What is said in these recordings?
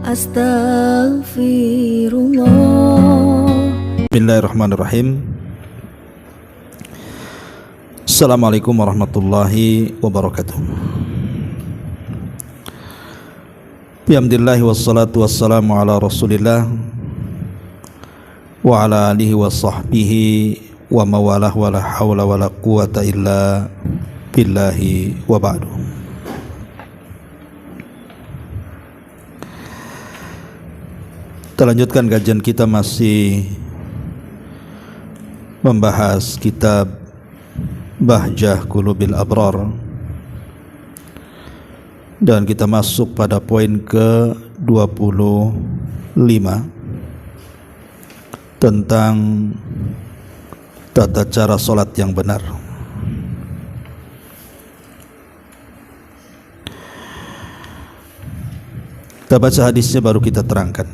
Astaghfirullah. Bismillahirrahmanirrahim. Assalamualaikum warahmatullahi wabarakatuh. Bihamdillahi wassalatu wassalamu ala rasulillah wa ala alihi wa sahbihi wa mawalah wa la hawla wa la quwata illa billahi wa ba'du. Kita lanjutkan kajian kita, masih membahas kitab Bahjah Qulubil Abrar, dan kita masuk pada poin ke-25 tentang tata cara sholat yang benar. Kita baca hadisnya baru kita terangkan.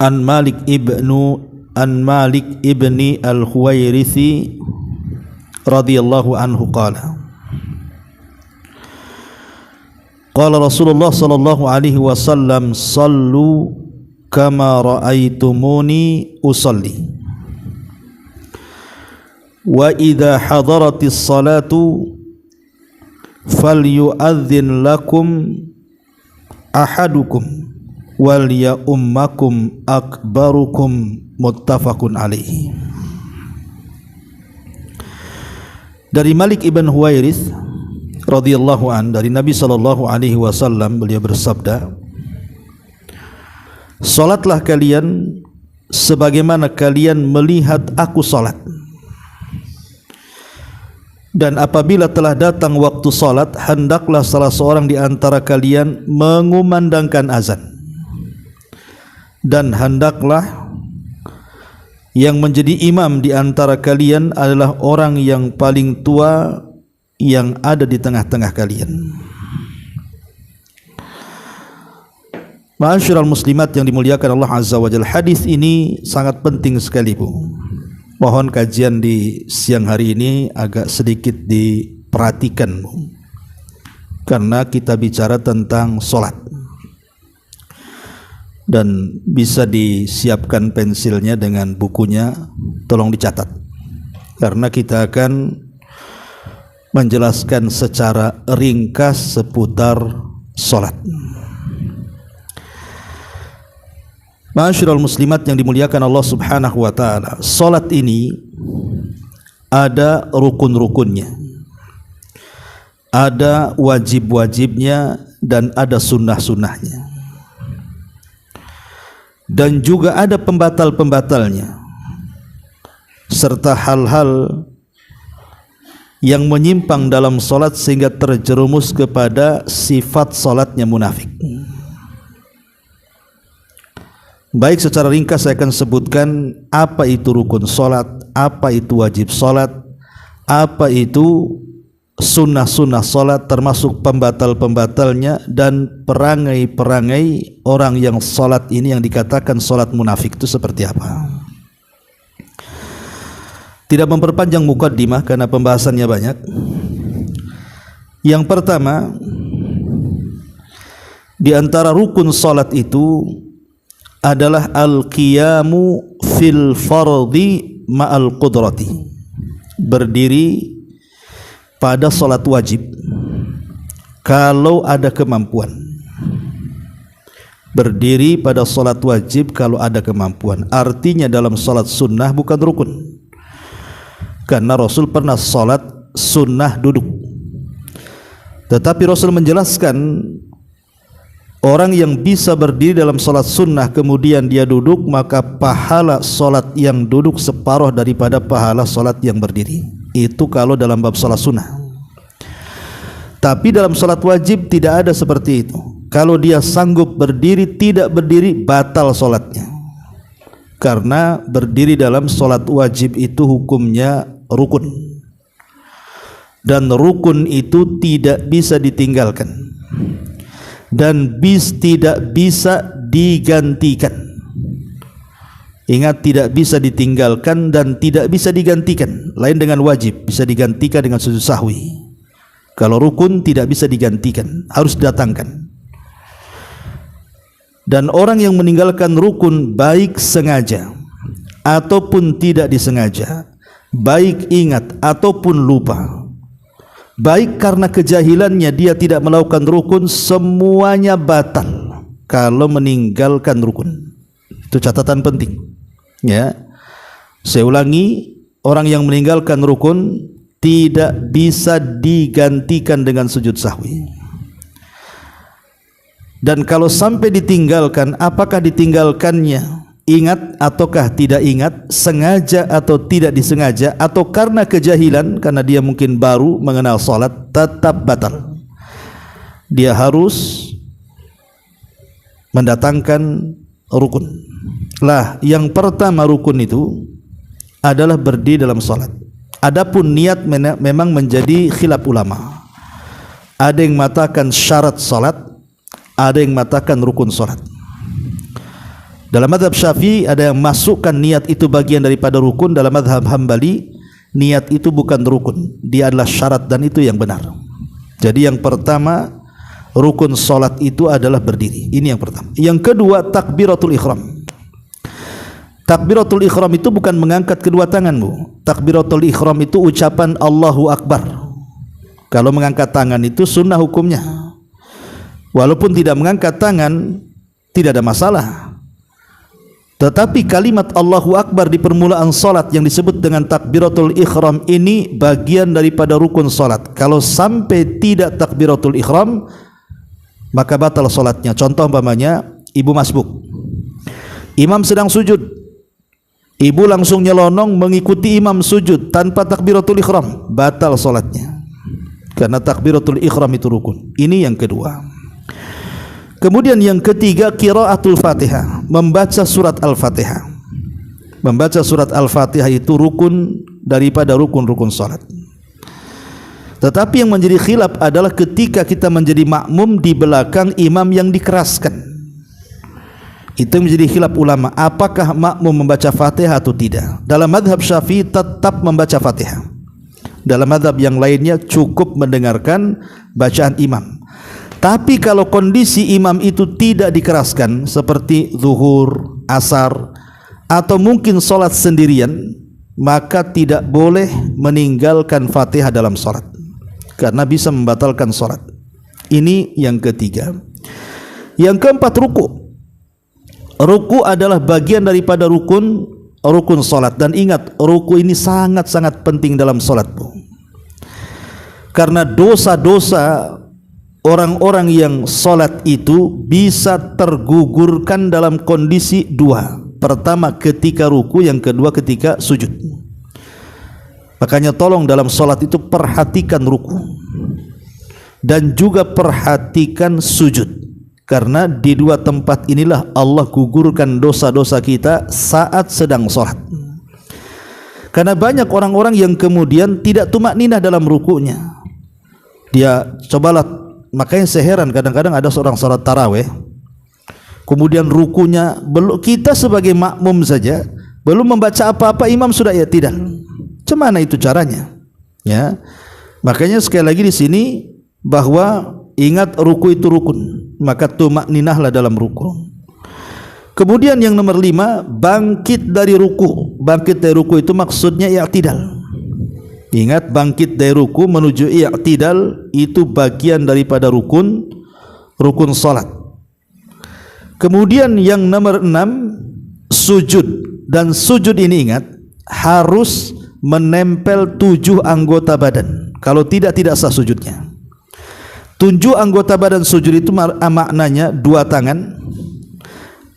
An Malik ibni al-Huwairithi radhiyallahu anhu qala qala Rasulullah sallallahu alaihi wasallam sallu kama ra'aitumuni usalli wa idza hadaratis salatu falyu'adzin lakum ahadukum wal ya ummakum akbarukum, muttafaqun alaihi. Dari Malik ibn Huwairith radhiyallahu an, dari Nabi sallallahu alaihi wasallam, beliau bersabda, salatlah kalian sebagaimana kalian melihat aku salat, dan apabila telah datang waktu salat, hendaklah salah seorang di antara kalian mengumandangkan azan, dan hendaklah yang menjadi imam di antara kalian adalah orang yang paling tua yang ada di tengah-tengah kalian. Ma'asyiral muslimat yang dimuliakan Allah Azza wa Jalla, hadis ini sangat penting sekali, Bu. Mohon kajian di siang hari ini agak sedikit diperhatikan, Bu, karena kita bicara tentang sholat. Dan bisa disiapkan pensilnya dengan bukunya, tolong dicatat, karena kita akan menjelaskan secara ringkas seputar sholat. Ma'asyiral muslimat yang dimuliakan Allah subhanahu wa ta'ala, sholat ini ada rukun-rukunnya, ada wajib-wajibnya, dan ada sunnah-sunnahnya, dan juga ada pembatal-pembatalnya, serta hal-hal yang menyimpang dalam solat sehingga terjerumus kepada sifat solatnya munafik. Baik, secara ringkas saya akan sebutkan apa itu rukun solat, apa itu wajib solat, apa itu sunnah-sunnah solat, termasuk pembatal-pembatalnya, dan perangai-perangai orang yang solat ini yang dikatakan solat munafik itu seperti apa. Tidak memperpanjang mukaddimah karena pembahasannya banyak. Yang pertama, di antara rukun solat itu adalah al-qiyamu fil fardhi ma'al qudrati, berdiri pada solat wajib kalau ada kemampuan. Berdiri pada solat wajib kalau ada kemampuan. Artinya dalam solat sunnah bukan rukun, karena Rasul pernah solat sunnah duduk. Tetapi Rasul menjelaskan, orang yang bisa berdiri dalam solat sunnah kemudian dia duduk, maka pahala solat yang duduk separuh daripada pahala solat yang berdiri. Itu kalau dalam bab salat sunnah. Tapi dalam salat wajib tidak ada seperti itu. Kalau dia sanggup berdiri, tidak berdiri, batal salatnya. Karena berdiri dalam salat wajib itu hukumnya rukun, dan rukun itu tidak bisa ditinggalkan dan tidak bisa digantikan. Ingat, tidak bisa ditinggalkan dan tidak bisa digantikan. Lain dengan wajib, bisa digantikan dengan sujud sahwi. Kalau rukun tidak bisa digantikan, harus didatangkan. Dan orang yang meninggalkan rukun baik sengaja ataupun tidak disengaja, baik ingat ataupun lupa, baik karena kejahilannya dia tidak melakukan rukun, semuanya batal kalau meninggalkan rukun. Itu catatan penting, ya. Saya ulangi, orang yang meninggalkan rukun tidak bisa digantikan dengan sujud sahwi. Dan kalau sampai ditinggalkan, apakah ditinggalkannya ingat ataukah tidak ingat, sengaja atau tidak disengaja, atau karena kejahilan, karena dia mungkin baru mengenal salat, tetap batal. Dia harus mendatangkan rukun. Lah, yang pertama rukun itu adalah berdiri dalam salat. Adapun niat memang menjadi khilaf ulama. Ada yang mengatakan syarat salat, ada yang mengatakan rukun salat. Dalam mazhab Syafi'i ada yang masukkan niat itu bagian daripada rukun. Dalam mazhab Hambali niat itu bukan rukun, dia adalah syarat, dan itu yang benar. Jadi yang pertama, rukun salat itu adalah berdiri. Ini yang pertama. Yang kedua, takbiratul ihram. Takbiratul ihram itu bukan mengangkat kedua tanganmu. Takbiratul ihram itu ucapan Allahu Akbar. Kalau mengangkat tangan itu sunnah hukumnya. Walaupun tidak mengangkat tangan tidak ada masalah. Tetapi kalimat Allahu Akbar di permulaan salat yang disebut dengan takbiratul ihram ini bagian daripada rukun salat. Kalau sampai tidak takbiratul ihram, maka batal salatnya. Contoh umpamanya ibu masbuk. Imam sedang sujud, ibu langsung nyelonong mengikuti imam sujud tanpa takbiratul ihram, batal salatnya. Karena takbiratul ihram itu rukun. Ini yang kedua. Kemudian yang ketiga, qiraatul Fatihah, membaca surat Al-Fatihah. Membaca surat Al-Fatihah itu rukun daripada rukun-rukun salat. Tetapi yang menjadi khilaf adalah ketika kita menjadi makmum di belakang imam yang dikeraskan. Itu menjadi khilaf ulama, apakah makmum membaca Fatihah atau tidak. Dalam mazhab Syafi'i tetap membaca Fatihah. Dalam mazhab yang lainnya cukup mendengarkan bacaan imam. Tapi kalau kondisi imam itu tidak dikeraskan, seperti zuhur, asar, atau mungkin salat sendirian, maka tidak boleh meninggalkan Fatihah dalam salat, karena bisa membatalkan salat. Ini yang ketiga. Yang keempat, ruku. Ruku adalah bagian daripada rukun salat. Dan ingat, ruku ini sangat-sangat penting dalam salatmu. Karena dosa-dosa orang-orang yang salat itu bisa tergugurkan dalam kondisi dua. Pertama ketika ruku, yang kedua ketika sujud. Makanya tolong dalam salat itu perhatikan ruku dan juga perhatikan sujud, karena di dua tempat inilah Allah gugurkan dosa-dosa kita saat sedang salat. Karena banyak orang-orang yang kemudian tidak tumakninah dalam rukunya. Dia cobalah, makanya saya heran kadang-kadang ada seorang salat tarawih, kemudian rukunya belum, kita sebagai makmum saja belum membaca apa-apa, imam sudah ya tidak. Cemana itu caranya? Ya, makanya sekali lagi di sini bahwa ingat ruku itu rukun, maka tumakninahlah dalam ruku. Kemudian yang nomor 5, bangkit dari ruku. Bangkit dari ruku itu maksudnya i'tidal. Ingat, bangkit dari ruku menuju i'tidal itu bagian daripada rukun salat. Kemudian yang nomor 6, sujud. Dan sujud ini ingat harus menempel 7 anggota badan. Kalau tidak sah sujudnya. 7 anggota badan sujud itu maknanya 2 tangan,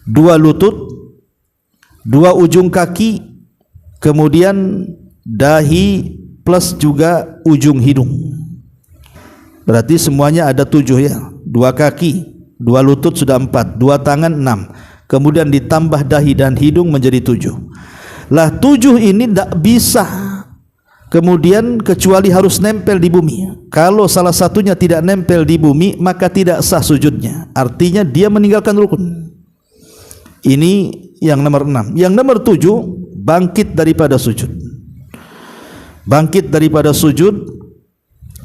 2 lutut, 2 ujung kaki, kemudian dahi plus juga ujung hidung. Berarti semuanya ada 7 ya. 2 kaki, 2 lutut sudah 4, 2 tangan 6, kemudian ditambah dahi dan hidung menjadi 7. Lah 7 ini tidak bisa kemudian kecuali harus nempel di bumi. Kalau salah satunya tidak nempel di bumi, maka tidak sah sujudnya. Artinya dia meninggalkan rukun. Ini yang nomor 6. Yang nomor 7, bangkit daripada sujud. Bangkit daripada sujud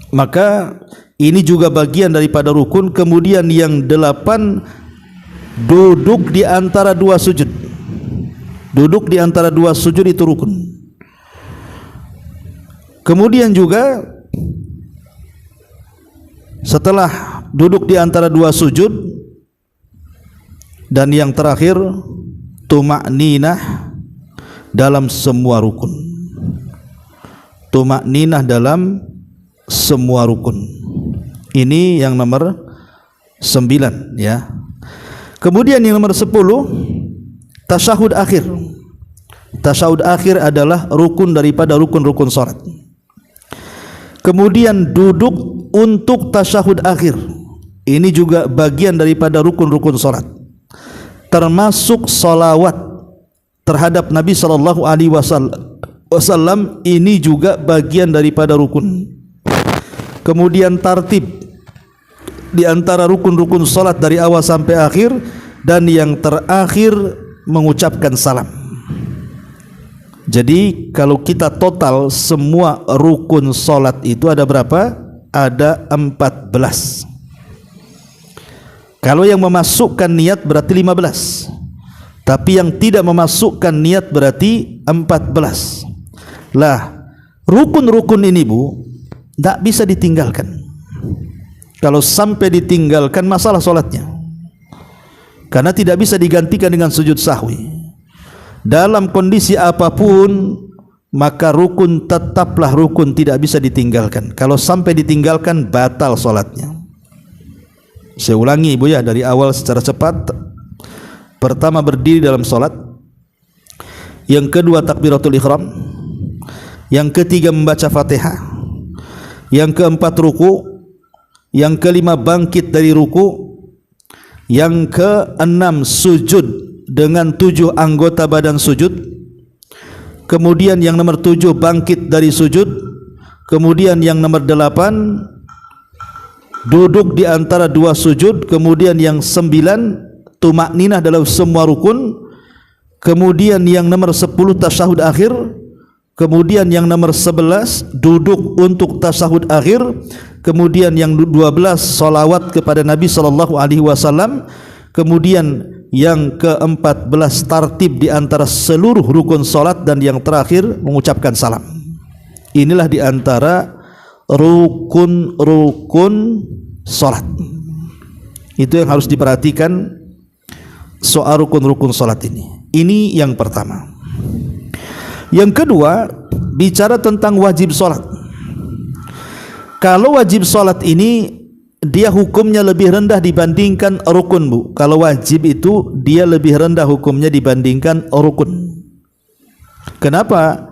Maka ini juga bagian daripada rukun. Kemudian yang 8, duduk di antara dua sujud. Duduk di antara dua sujud itu rukun. Kemudian juga setelah duduk di antara dua sujud, dan yang terakhir tuma'ninah dalam semua rukun. Tuma'ninah dalam semua rukun. Ini yang nomor 9 ya. Kemudian yang nomor 10, tasyahud akhir. Tasyahud akhir adalah rukun daripada rukun-rukun salat. Kemudian duduk untuk tasyahud akhir. Ini juga bagian daripada rukun-rukun salat. Termasuk salawat terhadap Nabi sallallahu alaihi wasallam, ini juga bagian daripada rukun. Kemudian tartib di antara rukun-rukun salat dari awal sampai akhir, dan yang terakhir mengucapkan salam. Jadi kalau kita total semua rukun salat itu ada berapa? Ada 14. Kalau yang memasukkan niat berarti 15. Tapi yang tidak memasukkan niat berarti 14. Lah, rukun-rukun ini Bu, tidak bisa ditinggalkan. Kalau sampai ditinggalkan masalah solatnya, karena tidak bisa digantikan dengan sujud sahwi. Dalam kondisi apapun, maka rukun tetaplah rukun, tidak bisa ditinggalkan. Kalau sampai ditinggalkan, batal solatnya. Saya ulangi Ibu ya, dari awal secara cepat. Pertama, berdiri dalam solat. Yang kedua, takbiratul ihram. Yang ketiga, membaca Fatihah. Yang keempat, ruku. Yang kelima, bangkit dari ruku. Yang keenam, sujud dengan 7 anggota badan sujud. Kemudian yang nomor 7, bangkit dari sujud. Kemudian yang nomor 8, duduk di antara dua sujud. Kemudian yang 9, tuma'ninah dalam semua rukun. Kemudian yang nomor 10, tasyahud akhir. Kemudian yang nomor 11, duduk untuk tasyahud akhir. Kemudian yang 12, salawat kepada Nabi sallallahu alaihi wasallam. Kemudian yang ke-14, tartib di antara seluruh rukun salat, dan yang terakhir mengucapkan salam. Inilah di antara rukun-rukun salat. Itu yang harus diperhatikan soal rukun-rukun salat ini. Ini yang pertama. Yang kedua, bicara tentang wajib salat. Kalau wajib salat ini dia hukumnya lebih rendah dibandingkan rukun Bu. Kalau wajib itu dia lebih rendah hukumnya dibandingkan rukun. Kenapa?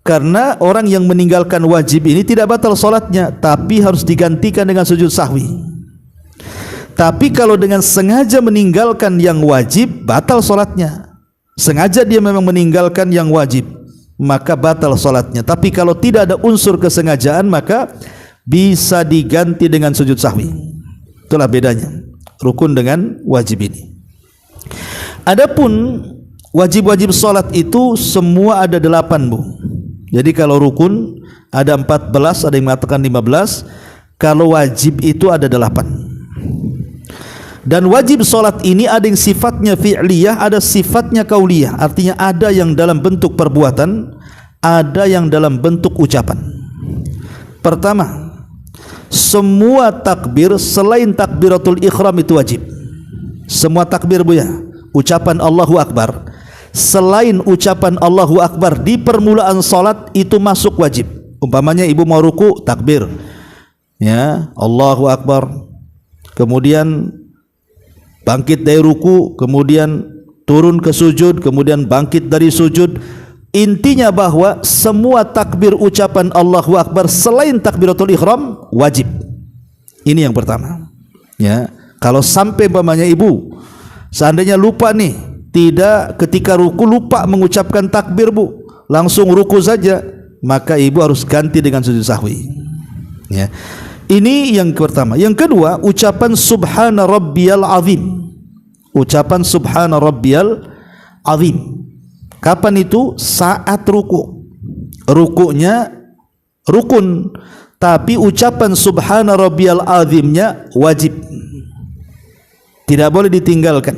Karena orang yang meninggalkan wajib ini tidak batal salatnya, tapi harus digantikan dengan sujud sahwi. Tapi kalau dengan sengaja meninggalkan yang wajib, batal salatnya. Sengaja dia memang meninggalkan yang wajib, maka batal salatnya. Tapi kalau tidak ada unsur kesengajaan, maka bisa diganti dengan sujud sahwi. Itulah bedanya rukun dengan wajib ini. Adapun wajib-wajib salat itu semua ada 8 Bu. Jadi kalau rukun ada 14, ada yang mengatakan 15. Kalau wajib itu ada 8. Dan wajib salat ini ada yang sifatnya fi'liyah, ada sifatnya qauliyah. Artinya ada yang dalam bentuk perbuatan, ada yang dalam bentuk ucapan. Pertama, semua takbir selain takbiratul ihram itu wajib. Semua takbir Bu ya, ucapan Allahu Akbar, selain ucapan Allahu Akbar di permulaan salat itu masuk wajib. Umpamanya ibu mau ruku, takbir ya, Allahu Akbar, kemudian bangkit dari ruku, kemudian turun ke sujud, kemudian bangkit dari sujud. Intinya bahwa semua takbir ucapan Allahu Akbar selain takbiratul ihram wajib. Ini yang pertama. Ya, kalau sampai umpamanya ibu seandainya lupa nih, tidak ketika ruku lupa mengucapkan takbir Bu, langsung ruku saja, maka ibu harus ganti dengan sujud sahwi. Ya. Ini yang pertama. Yang kedua, ucapan subhana rabbiyal azim. Ucapan subhana rabbiyal azim. Kapan itu? Saat ruku. Rukunya rukun, tapi ucapan subhana rabbiyal azimnya wajib, tidak boleh ditinggalkan.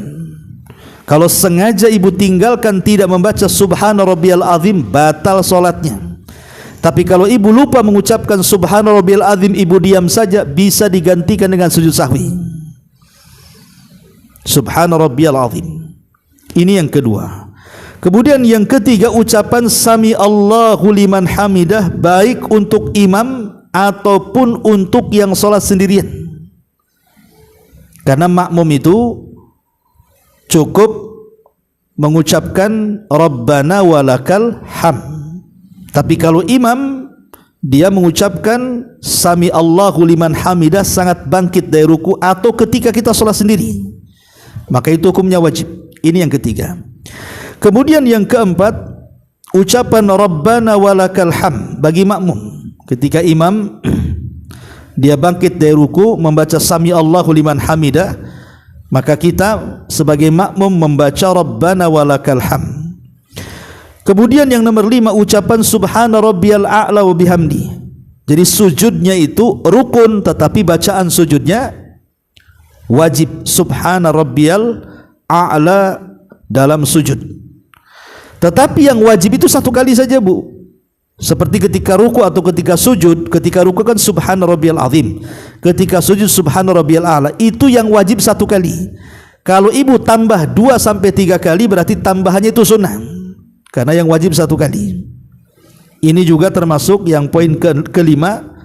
Kalau sengaja ibu tinggalkan tidak membaca subhana rabbiyal azim, batal solatnya. Tapi kalau ibu lupa mengucapkan subhana rabbiyal azim, ibu diam saja, bisa digantikan dengan sujud sahwi. Subhana rabbiyal azim. Ini yang kedua. Kemudian yang ketiga, ucapan sami Allahu liman hamidah, baik untuk imam ataupun untuk yang sholat sendirian. Karena makmum itu cukup mengucapkan Rabbana walakal ham. Tapi kalau imam, dia mengucapkan sami Allahu liman hamidah sangat bangkit dari ruku atau ketika kita sholat sendiri, maka itu hukumnya wajib. Ini yang ketiga. Kemudian yang keempat, ucapan Rabbana walakal ham bagi makmum. Ketika imam dia bangkit dari ruku membaca sami Allahu liman hamidah, maka kita sebagai makmum membaca Rabbana walakal ham. Kemudian yang nomor 5, ucapan subhana rabbiyal a'la wa bihamdi. Jadi sujudnya itu rukun, tetapi bacaan sujudnya wajib, subhana rabbiyal a'la dalam sujud. Tetapi yang wajib itu satu kali saja, Bu. Seperti ketika ruku atau ketika sujud. Ketika ruku kan subhana rabbiyal azim, ketika sujud subhana rabbiyal a'la. Itu yang wajib satu kali. Kalau ibu tambah 2 sampai 3 kali, berarti tambahannya itu sunnah, karena yang wajib satu kali. Ini juga termasuk yang poin kelima,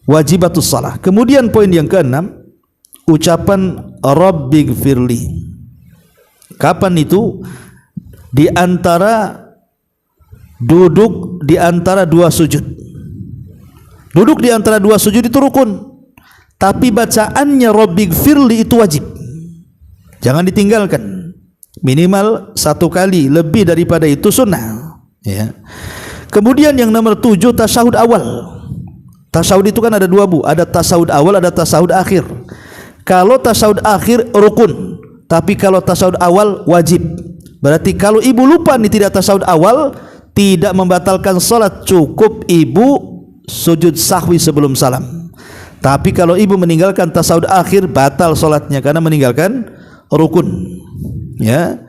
wajibatus shalah. Kemudian poin yang keenam, ucapan rabbighfirli. Kapan itu? Di antara duduk di antara 2 sujud. Duduk di antara 2 sujud itu rukun, tapi bacaannya rabbighfirli itu wajib, jangan ditinggalkan. Minimal 1 kali, lebih daripada itu sunnah, ya. Kemudian yang nomor 7, tasyahud awal. Tasyahud itu kan ada 2, Bu. Ada tasyahud awal, ada tasyahud akhir. Kalau tasyahud akhir rukun, tapi kalau tasyahud awal wajib. Berarti kalau ibu lupa nih tidak tasyahud awal, tidak membatalkan salat, cukup ibu sujud sahwi sebelum salam. Tapi kalau ibu meninggalkan tasyahud akhir, batal salatnya karena meninggalkan rukun, ya.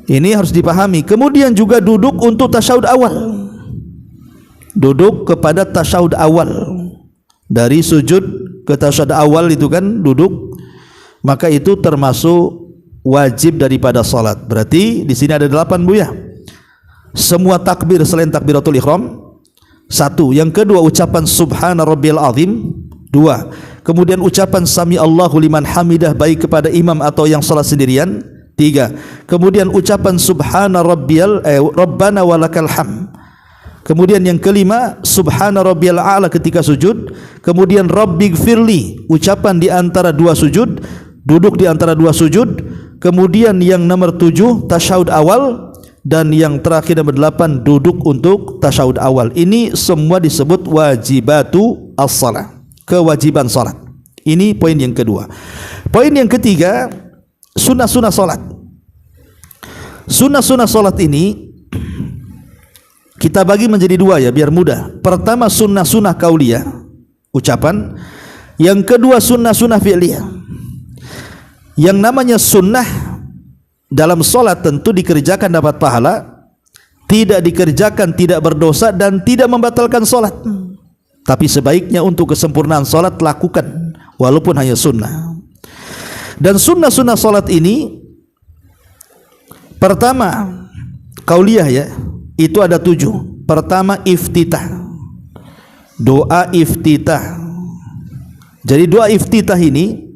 Ini harus dipahami. Kemudian juga duduk untuk tasyahud awal. Duduk kepada tasyahud awal. Dari sujud ke tasyahud awal itu kan duduk, maka itu termasuk wajib daripada salat. Berarti di sini ada 8, Bu, ya. Semua takbir selain takbiratul ihram 1. Yang kedua, ucapan subhana rabbiyal azim 2. Kemudian ucapan sami Allahu liman hamidah baik kepada imam atau yang salat sendirian 3. Kemudian ucapan subhana rabbiyal rabbana walakal ham. Kemudian yang kelima, subhana rabbiyal a'la ketika sujud. Kemudian rabbighfirli, ucapan di antara 2 sujud, duduk di antara 2 sujud. Kemudian yang nomor 7, tasyahud awal. Dan yang terakhir nomor 8, duduk untuk tasyahud awal. Ini semua disebut wajibatu as-salah, kewajiban salat. Ini poin yang kedua. Poin yang ketiga, sunnah-sunnah salat. Sunnah-sunnah salat ini kita bagi menjadi 2, ya, biar mudah. Pertama, sunnah-sunnah kauliyah, ucapan. Yang kedua, sunnah-sunnah fi'liyah. Yang namanya sunnah dalam solat tentu dikerjakan dapat pahala, tidak dikerjakan tidak berdosa dan tidak membatalkan solat. Tapi sebaiknya untuk kesempurnaan solat lakukan walaupun hanya sunnah. Dan sunnah-sunnah solat ini, pertama kauliyah, ya, itu ada 7. Pertama, iftitah, doa iftitah. Jadi doa iftitah ini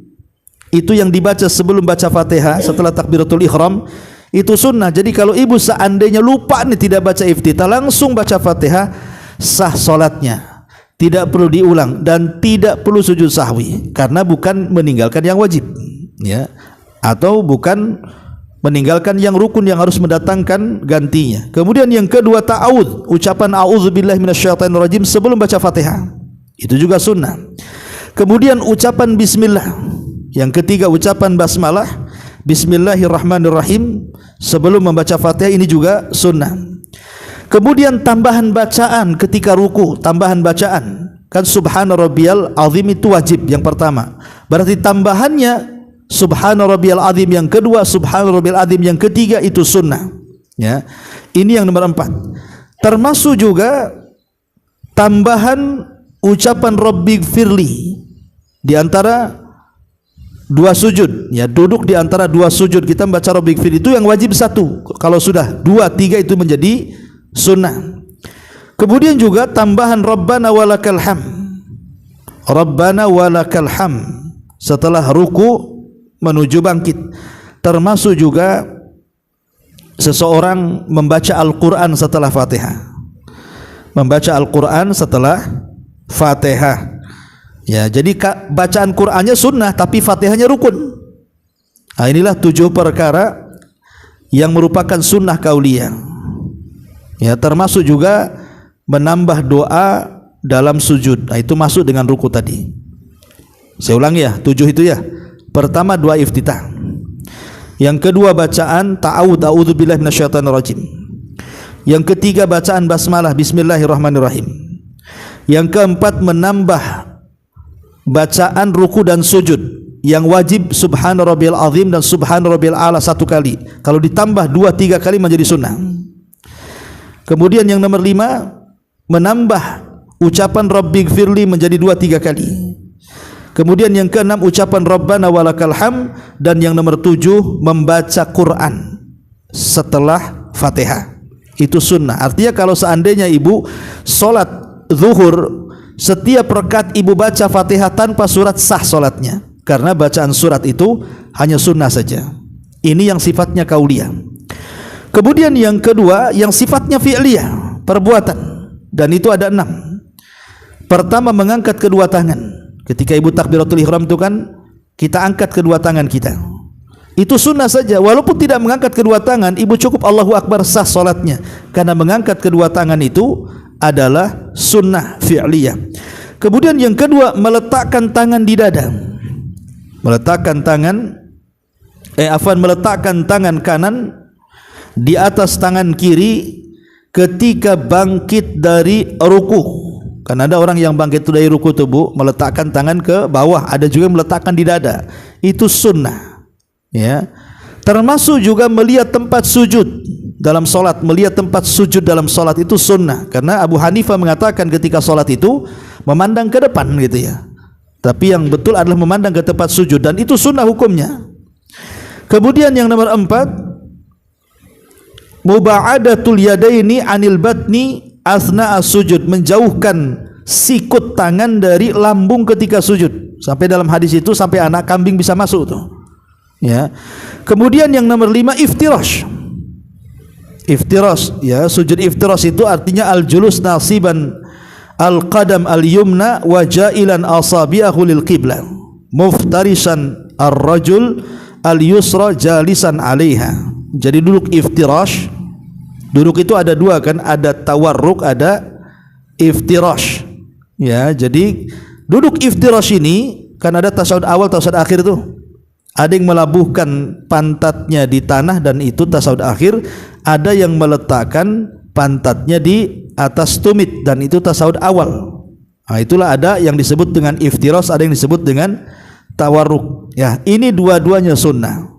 itu yang dibaca sebelum baca Fatihah setelah takbiratul ihram, itu sunnah. Jadi kalau ibu seandainya lupa nih tidak baca iftitah, langsung baca Fatihah, sah salatnya, tidak perlu diulang dan tidak perlu sujud sahwi, karena bukan meninggalkan yang wajib, ya, atau bukan meninggalkan yang rukun yang harus mendatangkan gantinya. Kemudian yang kedua, ta'awudz, ucapan a'udzubillahi minasyaitonirrajim sebelum baca Fatihah, itu juga sunnah. Kemudian ucapan bismillah. Yang ketiga, ucapan basmalah, bismillahirrahmanirrahim sebelum membaca Fatihah, ini juga sunnah. Kemudian tambahan bacaan ketika ruku, tambahan bacaan Kan subhana rabbiyal azim itu wajib yang pertama. Berarti tambahannya subhana rabbiyal azim yang kedua, subhana rabbiyal azim yang ketiga itu sunnah. Ya. Ini yang nomor 4. Termasuk juga tambahan ucapan rabbighfirli di antara dua sujud, ya, duduk di antara dua sujud kita membaca rabbighfirli itu yang wajib 1. Kalau sudah 2, 3 itu menjadi sunnah. Kemudian juga tambahan Rabbana walakal hamd. Rabbana walakal hamd setelah ruku menuju bangkit. Termasuk juga seseorang membaca Al-Quran setelah Fatihah. Membaca Al-Quran setelah Fatihah. Ya, jadi bacaan Qur'annya sunnah tapi Fatihahnya rukun. Nah, inilah 7 perkara yang merupakan sunnah kauliyah. Ya, termasuk juga menambah doa dalam sujud. Nah, itu masuk dengan ruku tadi. Saya ulang ya, 7 itu ya. Pertama doa iftitah. Yang kedua bacaan a'udzubillahi minasyaitonirrajim. Yang ketiga bacaan basmalah bismillahirrahmanirrahim. Yang keempat menambah bacaan ruku dan sujud. Yang wajib subhana rabbiyal azim dan subhana rabbiyal a'la 1 kali. Kalau ditambah 2, 3 kali menjadi sunnah. Kemudian yang nomor 5 menambah ucapan rabbighfirli menjadi 2, 3 kali. Kemudian yang ke-6 ucapan Rabbana walakal hamd, dan yang nomor 7 membaca Quran setelah Fatihah. Itu sunnah. Artinya kalau seandainya ibu solat zuhur, setiap rakaat ibu baca Fatihah tanpa surat, sah solatnya, karena bacaan surat itu hanya sunnah saja. Ini yang sifatnya kauliyah. Kemudian yang kedua yang sifatnya fi'liyah, perbuatan. Dan itu ada 6. Pertama mengangkat kedua tangan. Ketika ibu takbiratul ihram itu kan kita angkat kedua tangan kita. Itu sunnah saja. Walaupun tidak mengangkat kedua tangan, ibu cukup Allahu Akbar, sah salatnya. Karena mengangkat kedua tangan itu adalah sunnah fi'liyah. Kemudian yang kedua meletakkan tangan di dada. Meletakkan tangan kanan di atas tangan kiri ketika bangkit dari ruku. Kan ada orang yang bangkit dari ruku tuh Bu, meletakkan tangan ke bawah, ada juga yang meletakkan di dada. Itu sunnah. Ya. Termasuk juga melihat tempat sujud dalam salat, melihat tempat sujud dalam salat itu sunnah. Karena Abu Hanifah mengatakan ketika salat itu memandang ke depan gitu ya. Tapi yang betul adalah memandang ke tempat sujud, dan itu sunnah hukumnya. Kemudian yang nomor 4 muba'adatul yadaini anil batni asna as-sujud, menjauhkan sikut tangan dari lambung ketika sujud. Sampai dalam hadis itu sampai anak kambing bisa masuk tuh. Ya. Kemudian yang nomor 5 iftirash. Iftirash, ya, sujud iftirash itu artinya al-julus nasiban al-qadam al-yumna wa ja'ilan asabi'ahu lil qiblah. Muftarisan ar-rajul al-yusra jalisan 'alaiha. Jadi duduk iftirash, duduk itu ada 2 kan, ada tawarruk, ada iftirash. Ya, jadi duduk iftirash ini kan ada tasawuf awal, tasawuf akhir tuh. Ada yang melabuhkan pantatnya di tanah dan itu tasawuf akhir, ada yang meletakkan pantatnya di atas tumit dan itu tasawuf awal. Nah, itulah ada yang disebut dengan iftirash, ada yang disebut dengan tawarruk. Ya, ini dua-duanya sunnah.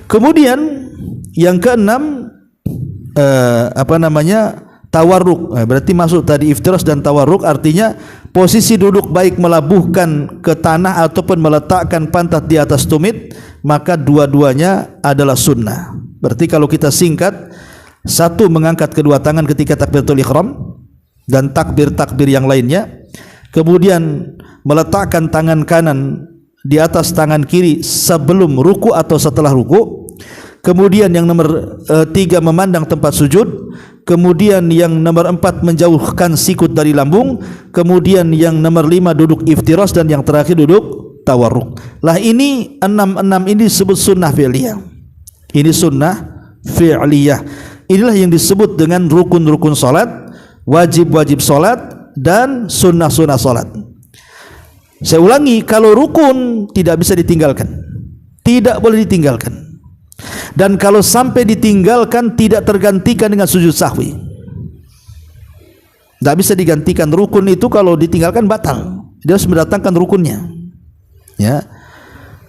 Kemudian yang ke-6 tawarruk. Berarti masuk tadi iftirash dan tawarruk, artinya posisi duduk baik melabuhkan ke tanah ataupun meletakkan pantat di atas tumit, maka dua-duanya adalah sunnah. Berarti kalau kita singkat, 1 mengangkat kedua tangan ketika takbiratul ihram dan takbir-takbir yang lainnya. Kemudian meletakkan tangan kanan di atas tangan kiri sebelum ruku atau setelah ruku. Kemudian yang nomor 3 memandang tempat sujud. Kemudian yang nomor 4 menjauhkan sikut dari lambung. Kemudian yang nomor 5 duduk iftirash, dan yang terakhir duduk tawarruk. Lah ini 6 ini disebut sunnah fi'liyah. Ini sunnah fi'liyah. Inilah yang disebut dengan rukun-rukun salat, wajib-wajib salat, dan sunnah-sunnah salat. Saya ulangi, kalau rukun tidak bisa ditinggalkan, tidak boleh ditinggalkan. Dan kalau sampai ditinggalkan tidak tergantikan dengan sujud sahwi. Tidak bisa digantikan. Rukun itu kalau ditinggalkan batal. Dia harus mendatangkan rukunnya. Ya.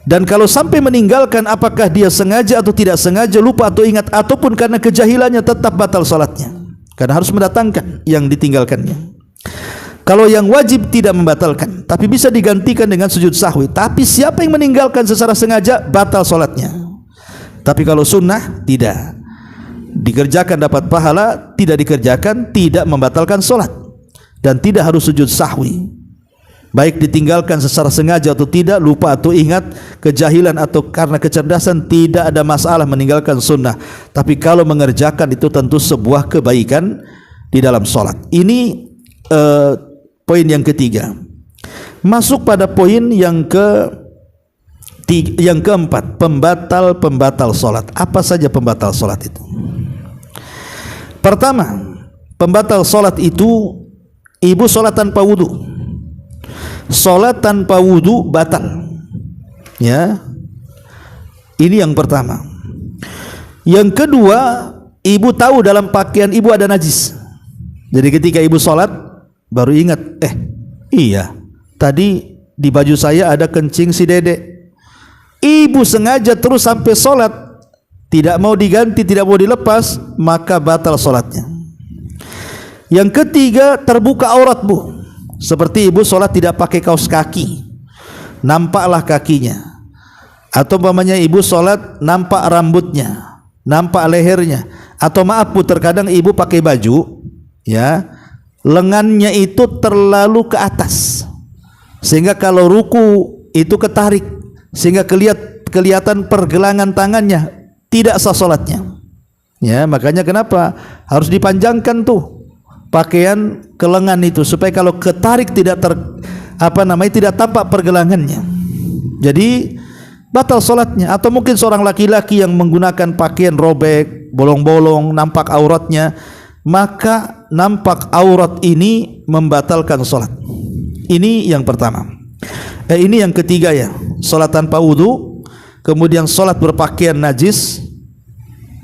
Dan kalau sampai meninggalkan, apakah dia sengaja atau tidak sengaja, lupa atau ingat, ataupun karena kejahilannya, tetap batal salatnya. Karena harus mendatangkan yang ditinggalkannya. Kalau yang wajib tidak membatalkan, tapi bisa digantikan dengan sujud sahwi. Tapi siapa yang meninggalkan secara sengaja, batal salatnya. Tapi kalau sunnah, tidak. Dikerjakan dapat pahala, tidak dikerjakan tidak membatalkan salat. Dan tidak harus sujud sahwi. Baik ditinggalkan secara sengaja atau tidak, lupa atau ingat, kejahilan atau karena kecerdasan, tidak ada masalah meninggalkan sunnah. Tapi kalau mengerjakan itu tentu sebuah kebaikan di dalam salat. Ini poin yang ketiga. Masuk pada poin yang keempat, pembatal salat. Apa saja pembatal salat itu? Pertama, pembatal salat itu ibu salat tanpa wudu. Salat tanpa wudu batal. Ya. Ini yang pertama. Yang kedua, ibu tahu dalam pakaian ibu ada najis. Jadi ketika ibu salat baru ingat, iya, tadi di baju saya ada kencing si dedek. Ibu sengaja terus sampai salat, tidak mau diganti, tidak mau dilepas, maka batal salatnya. Yang ketiga, terbuka aurat bu. Seperti ibu sholat tidak pakai kaos kaki, nampaklah kakinya. Atau umpamanya ibu sholat nampak rambutnya, nampak lehernya. Atau maaf bu, terkadang ibu pakai baju, ya, lengannya itu terlalu ke atas, sehingga kalau ruku itu ketarik, sehingga kelihatan pergelangan tangannya, tidak sah sholatnya. Ya, makanya kenapa harus dipanjangkan tuh pakaian ke lengan itu, supaya kalau ketarik tidak tidak tampak pergelangannya. Jadi batal salatnya. Atau mungkin seorang laki-laki yang menggunakan pakaian robek, bolong-bolong, nampak auratnya, maka nampak aurat ini membatalkan salat. Ini yang pertama. Ini yang ketiga ya, salat tanpa wudu, kemudian salat berpakaian najis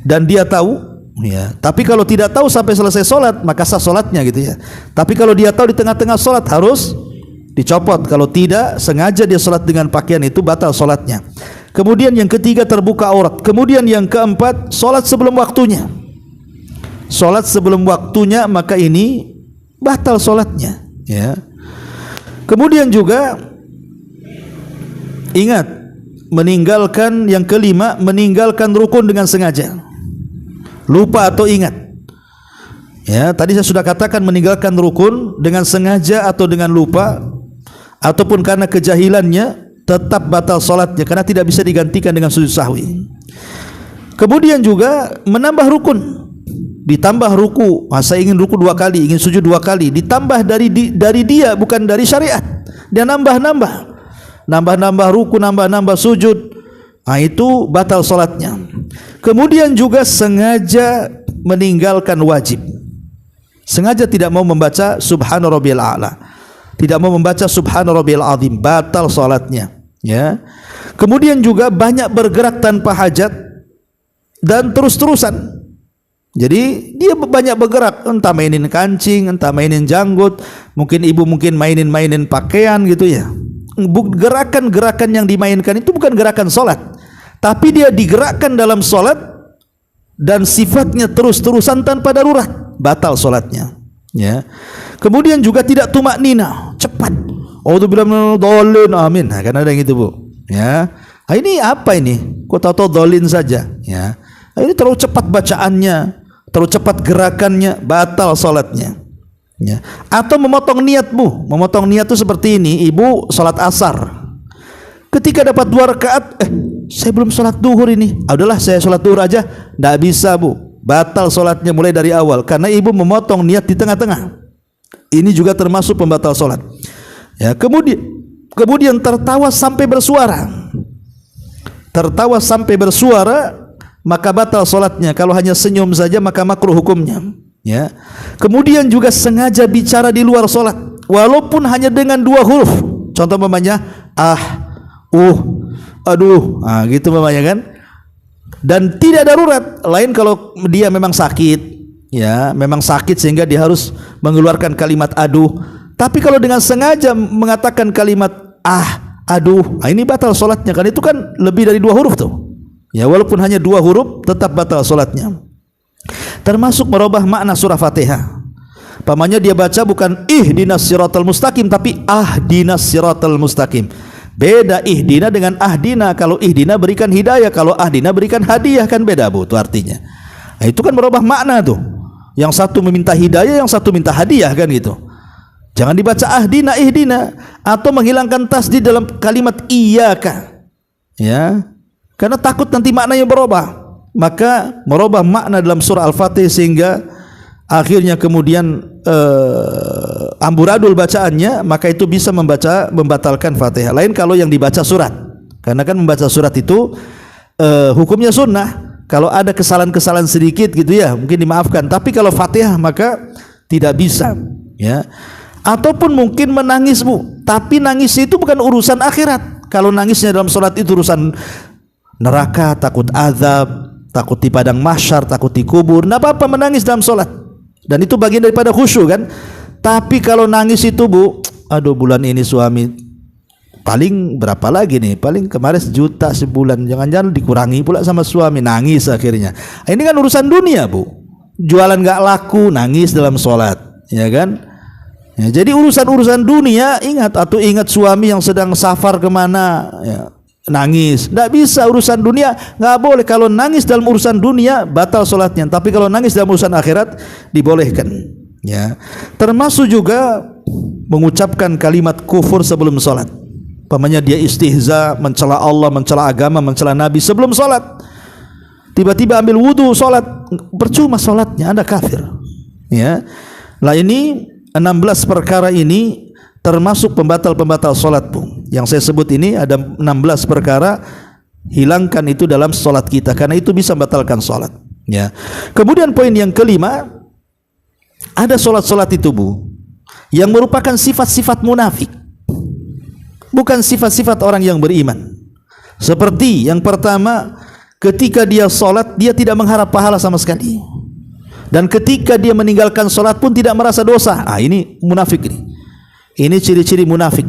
dan dia tahu. Ya, tapi kalau tidak tahu sampai selesai solat, maka sah solatnya gitu ya. Tapi kalau dia tahu di tengah-tengah solat, harus dicopot. Kalau tidak, sengaja dia solat dengan pakaian itu, batal solatnya. Kemudian yang ketiga, terbuka aurat. Kemudian yang keempat, solat sebelum waktunya. Solat sebelum waktunya, maka ini batal solatnya. Ya. Kemudian juga ingat, meninggalkan yang kelima, meninggalkan rukun dengan sengaja. Lupa atau ingat. Ya, tadi saya sudah katakan meninggalkan rukun dengan sengaja atau dengan lupa, ataupun karena kejahilannya, tetap batal salatnya karena tidak bisa digantikan dengan sujud sahwi. Kemudian juga menambah rukun. Ditambah ruku. Saya ingin ruku 2 kali, ingin sujud 2 kali, ditambah dari dia, bukan dari syariat. Dia nambah-nambah. Nambah-nambah ruku, nambah-nambah sujud. Nah, itu batal salatnya. Kemudian juga sengaja meninggalkan wajib. Sengaja tidak mau membaca subhana rabbiyal a'la, tidak mau membaca subhana rabbiyal azim, batal salatnya. Ya. Kemudian juga banyak bergerak tanpa hajat dan terus-terusan. Jadi dia banyak bergerak, entah mainin kancing, entah mainin janggut, mungkin ibu mainin pakaian gitu ya. Gerakan-gerakan yang dimainkan itu bukan gerakan salat, tapi dia digerakkan dalam salat dan sifatnya terus-terusan tanpa darurat, batal salatnya. Ya. Kemudian juga tidak tumak nina, cepat. A'udzubillahi minadh-dhalin, amin. Nah, karena ada yang gitu bu. Ya. Nah, ini apa ini? Kok tahu dhalin saja? Ya. Nah, ini terlalu cepat bacaannya, terlalu cepat gerakannya, batal salatnya. Ya. Atau memotong niat bu. Memotong niat itu seperti ini. Ibu salat asar, ketika dapat 2 rakaat, saya belum salat duhur ini, udahlah saya salat duhur aja. Tidak bisa bu, batal salatnya mulai dari awal, karena ibu memotong niat di tengah-tengah. Ini juga termasuk pembatal salat. Ya, kemudian tertawa sampai bersuara. Tertawa sampai bersuara, maka batal salatnya. Kalau hanya senyum saja, maka makruh hukumnya. Ya. Kemudian juga sengaja bicara di luar salat, walaupun hanya dengan 2 huruf. Contoh umpamanya aduh, gitu umpamanya kan. Dan tidak darurat. Lain kalau dia memang sakit, ya memang sakit sehingga dia harus mengeluarkan kalimat aduh. Tapi kalau dengan sengaja mengatakan kalimat aduh, ini batal solatnya, kan itu kan lebih dari 2 huruf tuh. Ya walaupun hanya 2 huruf tetap batal solatnya. Termasuk merubah makna surah Fatihah. Pamannya dia baca bukan ihdinas siratal mustaqim tapi ahdinas siratal mustaqim. Beda ihdina dengan ahdina. Kalau ihdina berikan hidayah, kalau ahdina berikan hadiah, kan beda Bu itu artinya. Nah, itu kan merubah makna tuh. Yang satu meminta hidayah, yang satu minta hadiah, kan gitu. Jangan dibaca ahdina ihdina atau menghilangkan tasdid dalam kalimat iyyaka. Ya. Karena takut nanti maknanya berubah. Maka merubah makna dalam surah Al-Fatihah sehingga akhirnya kemudian amburadul bacaannya, maka itu bisa membatalkan Fatihah. Lain kalau yang dibaca surat. Karena kan membaca surat itu hukumnya sunnah. Kalau ada kesalahan-kesalahan sedikit gitu ya, mungkin dimaafkan. Tapi kalau Fatihah maka tidak bisa, ya. Ataupun mungkin menangis Bu, tapi nangis itu bukan urusan akhirat. Kalau nangisnya dalam salat itu urusan neraka, takut azab, takut di padang mahsyar, takut di kubur, enggak apa-apa menangis dalam salat. Dan itu bagian daripada khusyuk kan. Tapi kalau nangis itu Bu, aduh bulan ini suami paling berapa lagi nih? Paling kemarin 1 juta sebulan, jangan-jangan dikurangi pula sama suami, nangis akhirnya. Ini kan urusan dunia Bu. Jualan enggak laku, nangis dalam salat, ya kan? Ya, jadi urusan-urusan dunia ingat, atau ingat suami yang sedang safar kemana, ya, nangis. Tidak bisa urusan dunia, nggak boleh. Kalau nangis dalam urusan dunia batal solatnya. Tapi kalau nangis dalam urusan akhirat dibolehkan. Ya, termasuk juga mengucapkan kalimat kufur sebelum solat. Pamannya dia istihza, mencela Allah, mencela agama, mencela Nabi sebelum solat. Tiba-tiba ambil wudu solat, percuma solatnya, Anda kafir. Ya, lah ini 16 perkara ini termasuk pembatal-pembatal solat Bu. Yang saya sebut ini ada 16 perkara, hilangkan itu dalam solat kita, karena itu bisa membatalkan solat. Ya. Kemudian poin yang kelima, ada solat-solat itu Bu yang merupakan sifat-sifat munafik, bukan sifat-sifat orang yang beriman. Seperti yang pertama, ketika dia solat dia tidak mengharap pahala sama sekali. Dan ketika dia meninggalkan solat pun tidak merasa dosa. Ini munafik ini. Ini ciri-ciri munafik.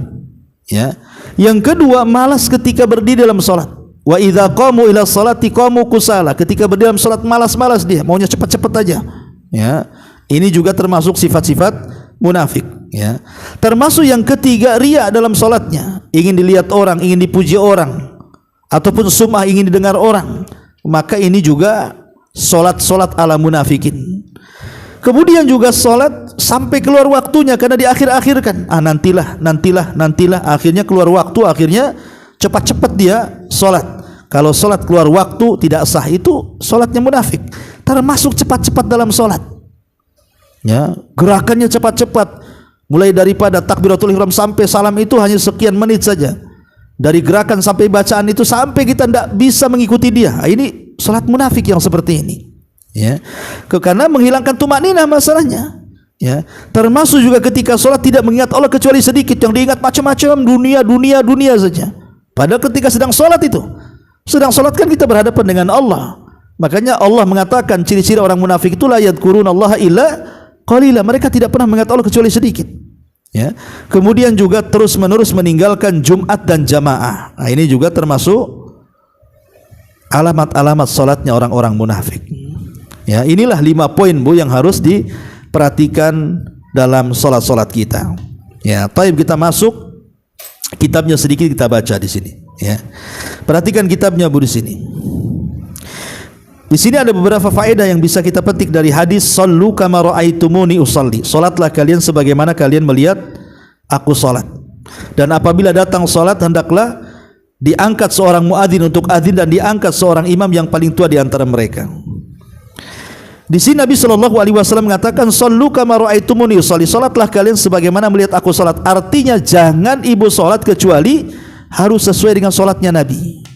Ya. Yang kedua, malas ketika berdiri dalam solat. Wa idza qamu ila sholati qamu kusala. Ketika berdiri dalam solat malas-malas dia, maunya cepat-cepat aja. Ya. Ini juga termasuk sifat-sifat munafik. Ya. Termasuk yang ketiga, riya dalam solatnya. Ingin dilihat orang, ingin dipuji orang, ataupun sum'ah, ingin didengar orang. Maka ini juga solat-solat ala munafikin. Kemudian juga solat sampai keluar waktunya karena diakhir-akhirkan. Nantilah. Akhirnya keluar waktu, akhirnya cepat-cepat dia solat. Kalau solat keluar waktu tidak sah, itu solatnya munafik. Termasuk cepat-cepat dalam solat. Ya, gerakannya cepat-cepat. Mulai daripada takbiratul ihram sampai salam itu hanya sekian menit saja. Dari gerakan sampai bacaan itu sampai kita tidak bisa mengikuti dia. Ini salat munafik yang seperti ini. Ya. Karena menghilangkan tumakninah masalahnya. Ya. Termasuk juga ketika salat tidak mengingat Allah kecuali sedikit, yang diingat macam-macam dunia saja. Padahal ketika sedang salat itu, sedang salat kan kita berhadapan dengan Allah. Makanya Allah mengatakan ciri-ciri orang munafik itu la yadhkurunallaha illa qalila. Mereka tidak pernah mengingat Allah kecuali sedikit. Ya. Kemudian juga terus-menerus meninggalkan Jumat dan jamaah. Ini juga termasuk alamat-alamat salatnya orang-orang munafik. Ya, inilah 5 poin Bu yang harus diperhatikan dalam salat-salat kita. Ya, baik, kita masuk kitabnya sedikit, kita baca di sini. Ya, perhatikan kitabnya Bu di sini. Di sini ada beberapa faedah yang bisa kita petik dari hadis sallu kama raaitumuni usalli. Salatlah kalian sebagaimana kalian melihat aku salat. Dan apabila datang salat hendaklah diangkat seorang muadzin untuk adzin dan diangkat seorang imam yang paling tua di antara mereka. Di sini Nabi sallallahu alaihi wasallam mengatakan sallu kama raaitumuni usalli. Salatlah kalian sebagaimana melihat aku salat. Artinya jangan ibu salat kecuali harus sesuai dengan salatnya Nabi.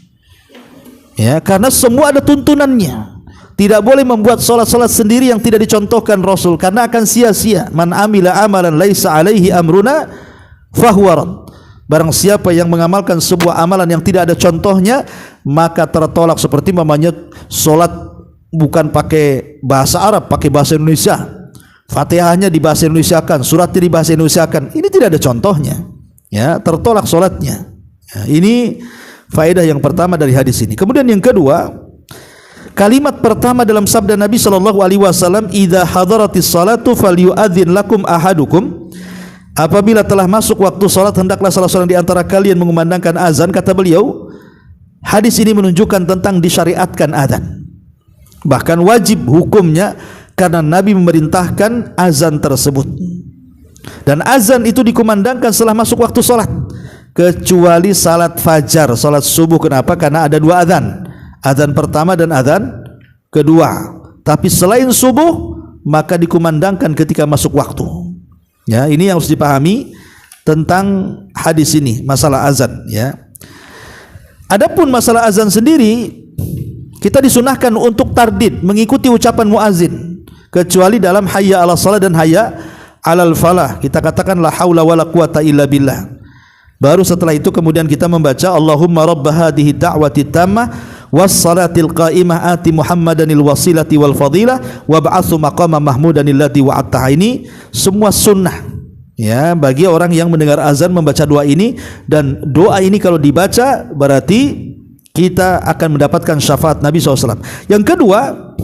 Ya, karena semua ada tuntunannya. Tidak boleh membuat salat-salat sendiri yang tidak dicontohkan Rasul, karena akan sia-sia. Man amila amalan laisa alaihi amruna fahuwa rad. Barang siapa yang mengamalkan sebuah amalan yang tidak ada contohnya, maka tertolak. Seperti mamanya solat bukan pakai bahasa Arab, pakai bahasa Indonesia. Fatihahnya di bahasa Indonesiakan, suratnya di bahasa Indonesiakan. Ini tidak ada contohnya. Ya, tertolak salatnya. Ya, ini faedah yang pertama dari hadis ini. Kemudian yang kedua, kalimat pertama dalam sabda Nabi sallallahu alaihi wasallam, "Idza hadaratis salatu falyu'adzin lakum ahadukum." Apabila telah masuk waktu salat, hendaklah salah seorang di antara kalian mengumandangkan azan. Kata beliau, hadis ini menunjukkan tentang disyariatkan azan. Bahkan wajib hukumnya karena Nabi memerintahkan azan tersebut. Dan azan itu dikumandangkan setelah masuk waktu salat, kecuali salat fajar, salat subuh. Kenapa? Karena ada dua azan, azan pertama dan azan kedua. Tapi selain subuh maka dikumandangkan ketika masuk waktu. Ya, ini yang harus dipahami tentang hadis ini, masalah azan. Ya. Adapun masalah azan sendiri, kita disunahkan untuk tardid, mengikuti ucapan muazin, kecuali dalam hayya 'alas shalah dan hayya 'alal falah. Kita katakan la haula wala quwata illa billah. Baru setelah itu kemudian kita membaca Allahumma rabb hadhihi da'wati tammah was salatil qa'imah ati Muhammadanil wasilati wal fadilah wab'atsu maqama mahmudanil ladzi wa'adtaha. Ini semua sunnah. Ya, bagi orang yang mendengar azan membaca doa ini, dan doa ini kalau dibaca berarti kita akan mendapatkan syafaat Nabi SAW. Yang kedua,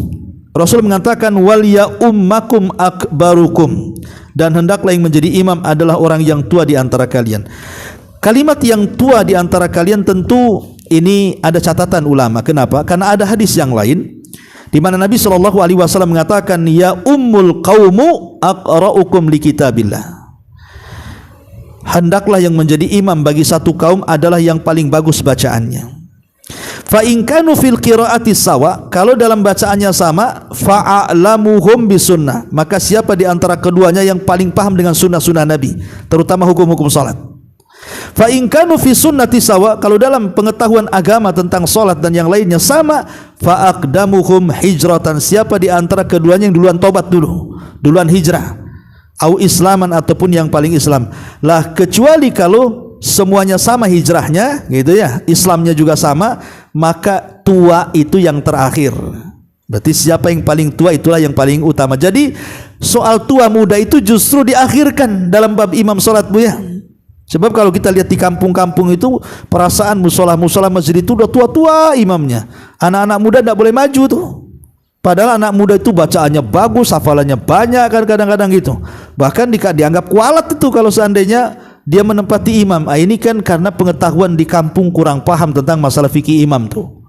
Rasul mengatakan wal ya ummakum akbarukum, dan hendaklah yang menjadi imam adalah orang yang tua di antara kalian. Kalimat yang tua di antara kalian tentu ini ada catatan ulama. Kenapa? Karena ada hadis yang lain di mana Nabi SAW mengatakan ya ummul qaumu aqra'ukum li kitabillah. Hendaklah yang menjadi imam bagi satu kaum adalah yang paling bagus bacaannya. Fa in kanu fil qiraati sawa, kalau dalam bacaannya sama, fa'alamuhum bisunnah, maka siapa di antara keduanya yang paling paham dengan sunnah-sunnah Nabi, terutama hukum-hukum salat. Fa in kanu fi sunnati sawa, kalau dalam pengetahuan agama tentang salat dan yang lainnya sama, fa aqdamuhum hijratan, siapa di antara keduanya yang duluan tobat duluan hijrah, au islaman, ataupun yang paling Islam. Lah kecuali kalau semuanya sama hijrahnya, gitu ya, Islamnya juga sama, maka tua itu yang terakhir. Berarti siapa yang paling tua itulah yang paling utama. Jadi soal tua muda itu justru diakhirkan dalam bab imam salat, Bu ya. Sebab kalau kita lihat di kampung-kampung itu, perasaan musola masjid itu udah tua-tua imamnya. Anak-anak muda tidak boleh maju tuh. Padahal anak muda itu bacaannya bagus, hafalannya banyak kan, kadang-kadang gitu. Bahkan dianggap kualat itu kalau seandainya dia menempati imam. Ini kan karena pengetahuan di kampung kurang paham tentang masalah fikih imam tuh.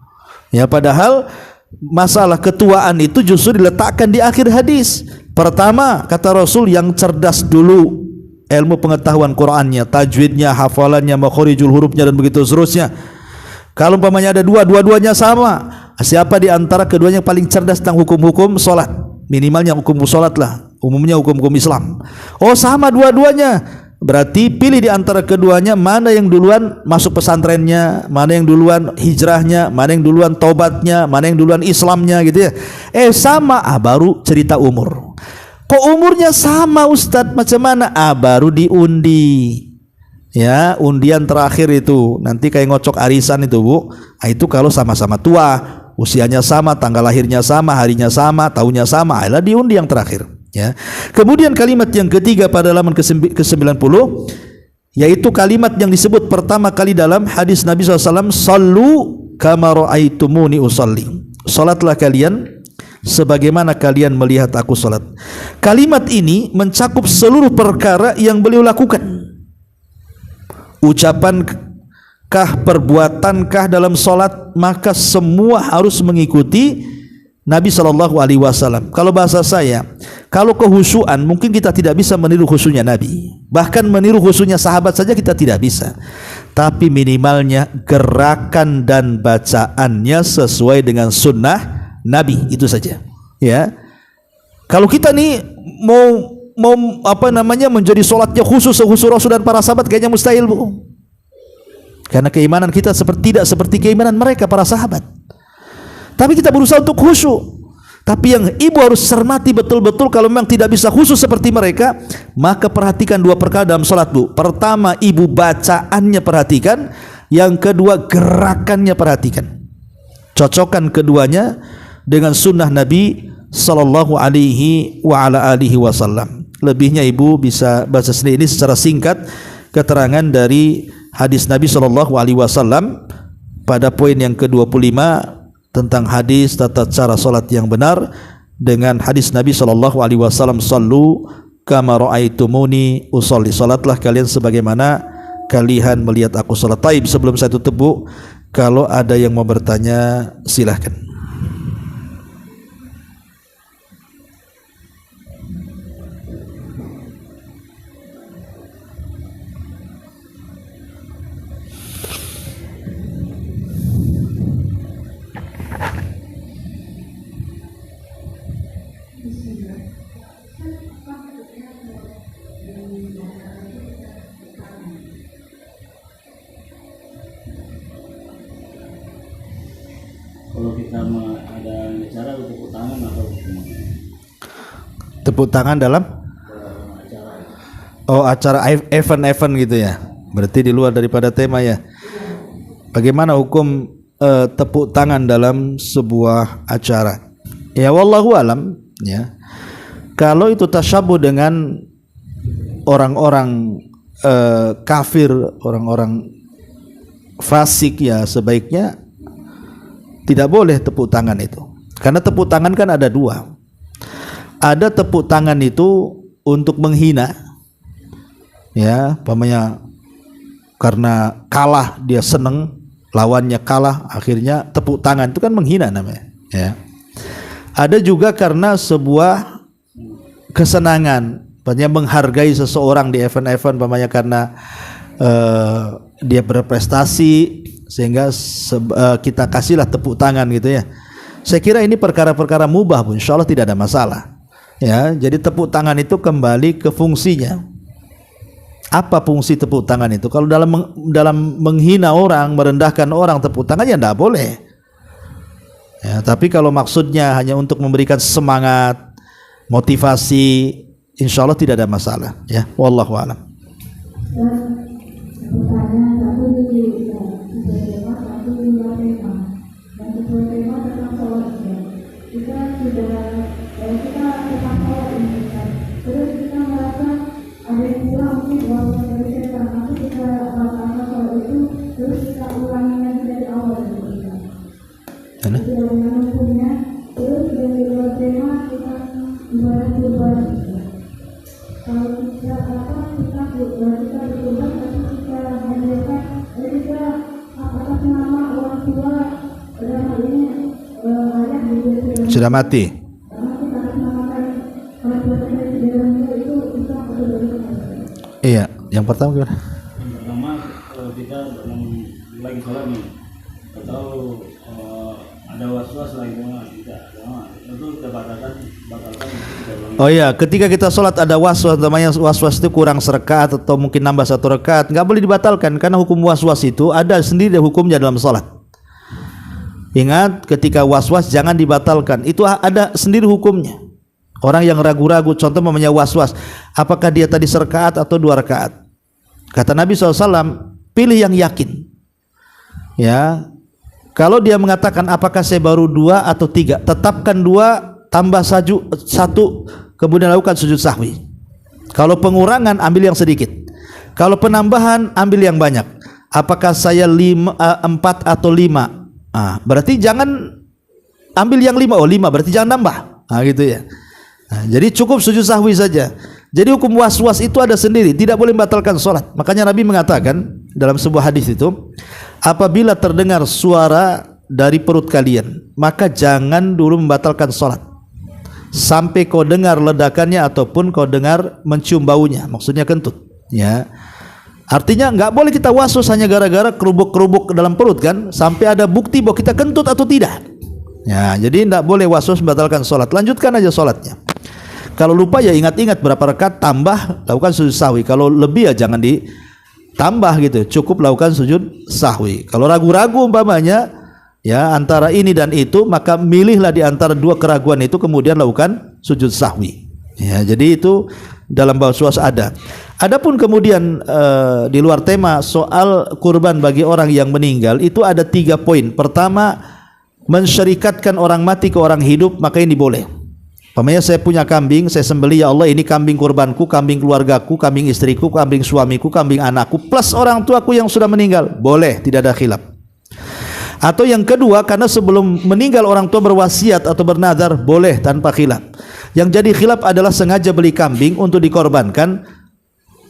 Ya, padahal masalah ketuaan itu justru diletakkan di akhir hadis. Pertama, kata Rasul, yang cerdas dulu ilmu pengetahuan Qur'annya, tajwidnya, hafalannya, makhorijul hurufnya, dan begitu seterusnya. Kalau umpamanya ada dua-duanya sama, siapa di antara keduanya yang paling cerdas tentang hukum-hukum salat? Minimalnya hukum salat lah, umumnya hukum-hukum Islam. Oh, sama dua-duanya. Berarti pilih di antara keduanya, mana yang duluan masuk pesantrennya, mana yang duluan hijrahnya, mana yang duluan taubatnya, mana yang duluan Islamnya, gitu ya. Sama, baru cerita umur. Kok umurnya sama Ustadz, macam mana? Baru diundi. Ya, undian terakhir itu nanti kayak ngocok arisan itu, Bu. Itu kalau sama-sama tua, usianya sama, tanggal lahirnya sama, harinya sama, tahunnya sama, adalah diundi yang terakhir. Ya. Kemudian kalimat yang ketiga pada halaman ke-90, yaitu kalimat yang disebut pertama kali dalam hadis Nabi SAW, sallu kama ra'aitumuni usalli. Salatlah kalian sebagaimana kalian melihat aku salat. Kalimat ini mencakup seluruh perkara yang beliau lakukan. Ucapankah, perbuatankah dalam salat, maka semua harus mengikuti Nabi SAW. Kalau bahasa saya, kalau kehusuan mungkin kita tidak bisa meniru khusyuknya Nabi, bahkan meniru khusyuknya sahabat saja kita tidak bisa. Tapi minimalnya gerakan dan bacaannya sesuai dengan sunnah Nabi, itu saja. Ya, kalau kita nih mau menjadi sholatnya khusus Rasul dan para sahabat, kayaknya mustahil, Bu. Karena keimanan kita tidak seperti keimanan mereka para sahabat. Tapi kita berusaha untuk khusyuk. Tapi yang ibu harus cermati betul-betul, kalau memang tidak bisa khusyuk seperti mereka, maka perhatikan dua perkara dalam sholat, Bu. Pertama, ibu bacaannya perhatikan. Yang kedua, gerakannya perhatikan. Cocokkan keduanya, dengan sunnah Nabi sallallahu alaihi wa ala alihi wasallam. Lebihnya ibu bisa baca sendiri ini secara singkat keterangan dari hadis Nabi sallallahu alaihi wasallam pada poin yang ke-25 tentang hadis tata cara salat yang benar dengan hadis Nabi sallallahu alaihi wasallam, sallu kama raaitumuni usolli, salatlah kalian sebagaimana kalian melihat aku salat. Taib, sebelum saya tutup Bu, kalau ada yang mau bertanya silahkan. Kalau kita ada bicara tepuk tangan atau Tepuk tangan dalam acara? Oh, acara event-event gitu ya. Berarti di luar daripada tema ya. Bagaimana hukum tepuk tangan dalam sebuah acara? Ya wallahu alam ya. Kalau itu tasyabuh dengan orang-orang kafir, orang-orang fasik, ya sebaiknya tidak boleh tepuk tangan itu. Karena tepuk tangan kan ada dua. Ada tepuk tangan itu untuk menghina, ya, umpamanya karena kalah dia seneng, lawannya kalah, akhirnya tepuk tangan itu kan menghina namanya, ya. Ada juga karena sebuah kesenangan, umpamanya menghargai seseorang di event-event, umpamanya karena dia berprestasi sehingga kita kasihlah tepuk tangan gitu ya. Saya kira ini perkara-perkara mubah pun insyaallah tidak ada masalah. Ya, jadi tepuk tangan itu kembali ke fungsinya. Apa fungsi tepuk tangan itu? Kalau dalam menghina orang, merendahkan orang, tepuk tangan ya tidak boleh. Ya, tapi kalau maksudnya hanya untuk memberikan semangat, motivasi, insyaallah tidak ada masalah. Ya, wallahu a'lam. Sudah mati. Iya, yang pertama gimana? Yang pertama, kita lagi sholat nih, atau ada was-was lagi tidak, itu kita batalkan. Oh iya, ketika kita sholat ada was-was, namanya was-was itu kurang serakaat atau mungkin nambah satu rakaat, nggak boleh dibatalkan karena hukum was-was itu ada sendiri hukumnya dalam sholat. Ingat, ketika was-was jangan dibatalkan, itu ada sendiri hukumnya. Orang yang ragu-ragu, contoh namanya was-was, apakah dia tadi serakaat atau 2 rakaat? Kata Nabi SAW, pilih yang yakin. Ya, kalau dia mengatakan apakah saya baru 2 atau 3, tetapkan 2 tambah 1, kemudian lakukan sujud sahwi. Kalau pengurangan ambil yang sedikit. Kalau penambahan ambil yang banyak. Apakah saya 4 atau 5? Berarti jangan ambil yang 5. Oh 5 berarti jangan nambah. Gitu ya. Jadi cukup sujud sahwi saja. Jadi hukum was-was itu ada sendiri, tidak boleh membatalkan sholat. Makanya Nabi mengatakan dalam sebuah hadis itu, apabila terdengar suara dari perut kalian, maka jangan dulu membatalkan sholat sampai kau dengar ledakannya ataupun kau dengar mencium baunya, maksudnya kentut. Ya, artinya nggak boleh kita was-was hanya gara-gara kerubuk-kerubuk dalam perut kan, sampai ada bukti bahwa kita kentut atau tidak. Ya, jadi nggak boleh was-was membatalkan sholat. Lanjutkan aja sholatnya. Kalau lupa ya ingat-ingat berapa rakaat, tambah, lakukan sujud sahwi. Kalau lebih ya jangan ditambah gitu, cukup lakukan sujud sahwi. Kalau ragu-ragu umpamanya ya antara ini dan itu, maka milihlah di antara 2 keraguan itu, kemudian lakukan sujud sahwi. Ya, jadi itu dalam was-was ada. Adapun kemudian di luar tema soal kurban bagi orang yang meninggal, itu ada 3 poin. Pertama, mensyarikatkan orang mati ke orang hidup, maka ini boleh. Umpamanya saya punya kambing, saya sembelih, ya Allah ini kambing kurbanku, kambing keluargaku, kambing istriku, kambing suamiku, kambing anakku, plus orang tuaku yang sudah meninggal. Boleh, tidak ada khilaf. Atau yang kedua, karena sebelum meninggal orang tua berwasiat atau bernazar, boleh tanpa khilaf. Yang jadi khilaf adalah sengaja beli kambing untuk dikorbankan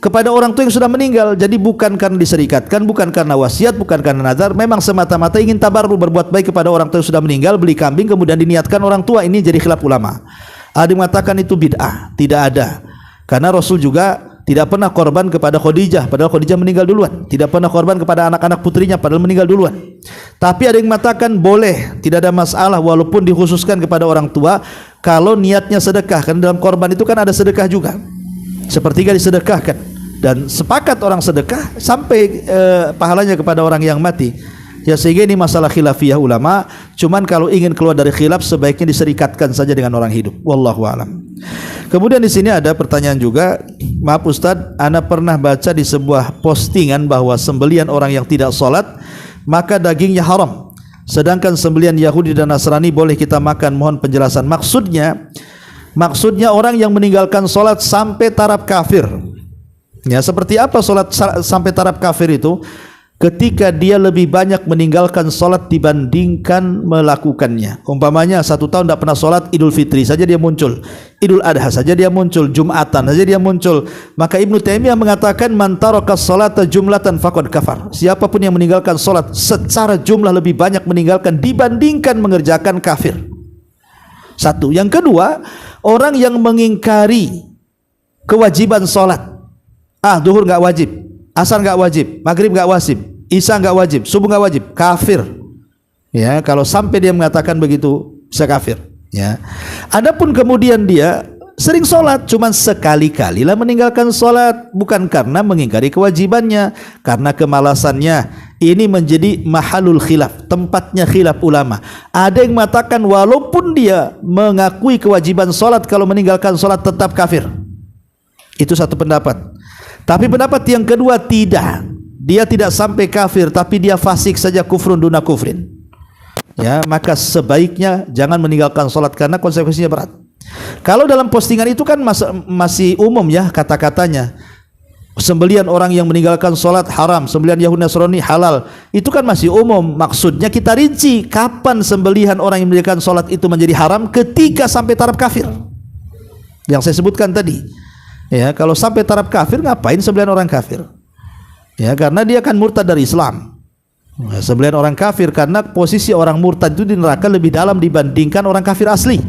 kepada orang tua yang sudah meninggal. Jadi bukan karena diserikatkan, bukan karena wasiat, bukan karena nazar, memang semata-mata ingin tabarruk, berbuat baik kepada orang tua yang sudah meninggal, beli kambing kemudian diniatkan orang tua. Ini jadi khilaf ulama. Ada yang mengatakan itu bid'ah, tidak ada. Karena Rasul juga tidak pernah korban kepada Khadijah, padahal Khadijah meninggal duluan. Tidak pernah korban kepada anak-anak putrinya, padahal meninggal duluan. Tapi ada yang mengatakan boleh, tidak ada masalah walaupun dikhususkan kepada orang tua kalau niatnya sedekah. Karena dalam korban itu kan ada sedekah juga, sepertiga disedekahkan. Dan sepakat orang sedekah sampai pahalanya kepada orang yang mati. Ya, sehingga ini masalah khilafiyah ulama. Cuman kalau ingin keluar dari khilaf sebaiknya diserikatkan saja dengan orang hidup. Wallahu a'lam. Kemudian di sini ada pertanyaan juga. Maaf Ustadz, ana pernah baca di sebuah postingan bahwa sembelian orang yang tidak sholat maka dagingnya haram. Sedangkan sembelian Yahudi dan Nasrani boleh kita makan. Mohon penjelasan. Maksudnya orang yang meninggalkan sholat sampai taraf kafir. Ya, seperti apa sholat sampai taraf kafir itu? Ketika dia lebih banyak meninggalkan sholat dibandingkan melakukannya. Umpamanya 1 tahun tidak pernah sholat, Idul Fitri saja dia muncul, Idul Adha saja dia muncul, Jumatan saja dia muncul. Maka Ibnu Taimiyah mengatakan man taraka sholata jumlatan faqad kafar. Siapapun yang meninggalkan sholat secara jumlah lebih banyak meninggalkan dibandingkan mengerjakan, kafir. Satu. Yang kedua, orang yang mengingkari kewajiban sholat. Duhur nggak wajib, asar nggak wajib, maghrib nggak wajib, isya nggak wajib, subuh nggak wajib, kafir. Ya, kalau sampai dia mengatakan begitu, bisa kafir. Ya. Adapun kemudian dia sering sholat, cuman sekali-kalilah meninggalkan sholat, bukan karena mengingkari kewajibannya, karena kemalasannya. Ini menjadi mahalul khilaf, tempatnya khilaf ulama. Ada yang mengatakan walaupun dia mengakui kewajiban sholat, kalau meninggalkan sholat tetap kafir. Itu satu pendapat. Tapi pendapat yang kedua tidak. Dia tidak sampai kafir, tapi dia fasik saja, kufrun duna kufrin. Ya, maka sebaiknya jangan meninggalkan sholat karena konsekuensinya berat. Kalau dalam postingan itu kan masih umum ya kata-katanya. Sembelian orang yang meninggalkan sholat haram, sembelian Yahudi Nasrani halal. Itu kan masih umum. Maksudnya kita rinci kapan sembelihan orang yang meninggalkan sholat itu menjadi haram, ketika sampai taraf kafir yang saya sebutkan tadi. Ya, kalau sampai taraf kafir, ngapain sembelihan orang kafir? Ya, karena dia kan murtad dari Islam. Ya, sembelihan orang kafir karena posisi orang murtad itu di neraka lebih dalam dibandingkan orang kafir asli.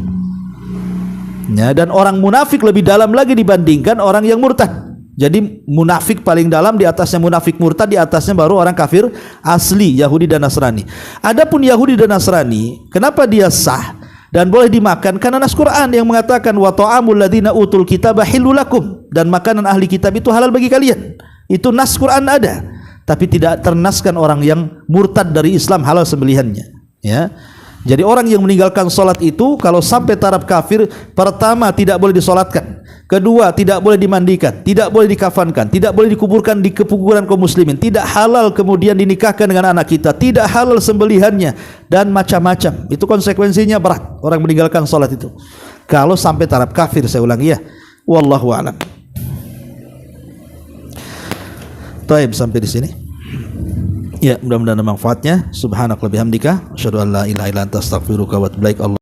Ya, dan orang munafik lebih dalam lagi dibandingkan orang yang murtad. Jadi munafik paling dalam, di atasnya munafik murtad, di atasnya baru orang kafir asli, Yahudi dan Nasrani. Adapun Yahudi dan Nasrani, kenapa dia sah dan boleh dimakan? Karena nas Quran yang mengatakan wa ta'amul ladzina utul kitaba halal lakum, dan makanan ahli kitab itu halal bagi kalian. Itu nas Quran ada, tapi tidak ternaskan orang yang murtad dari Islam halal sembelihannya. Ya. Jadi orang yang meninggalkan sholat itu kalau sampai taraf kafir, pertama tidak boleh disolatkan, kedua tidak boleh dimandikan, tidak boleh dikafankan, tidak boleh dikuburkan di kuburan kaum muslimin, tidak halal kemudian dinikahkan dengan anak kita, tidak halal sembelihannya, dan macam-macam. Itu konsekuensinya berat orang meninggalkan sholat itu kalau sampai taraf kafir. Saya ulangi ya, wallahu a'lam. Taib, sampai di sini. Ya, mudah-mudahan ada manfaatnya. Subhanakallahumma bihamdika asyhadu an la ilaha illa anta astaghfiruka wa atubu ilaik.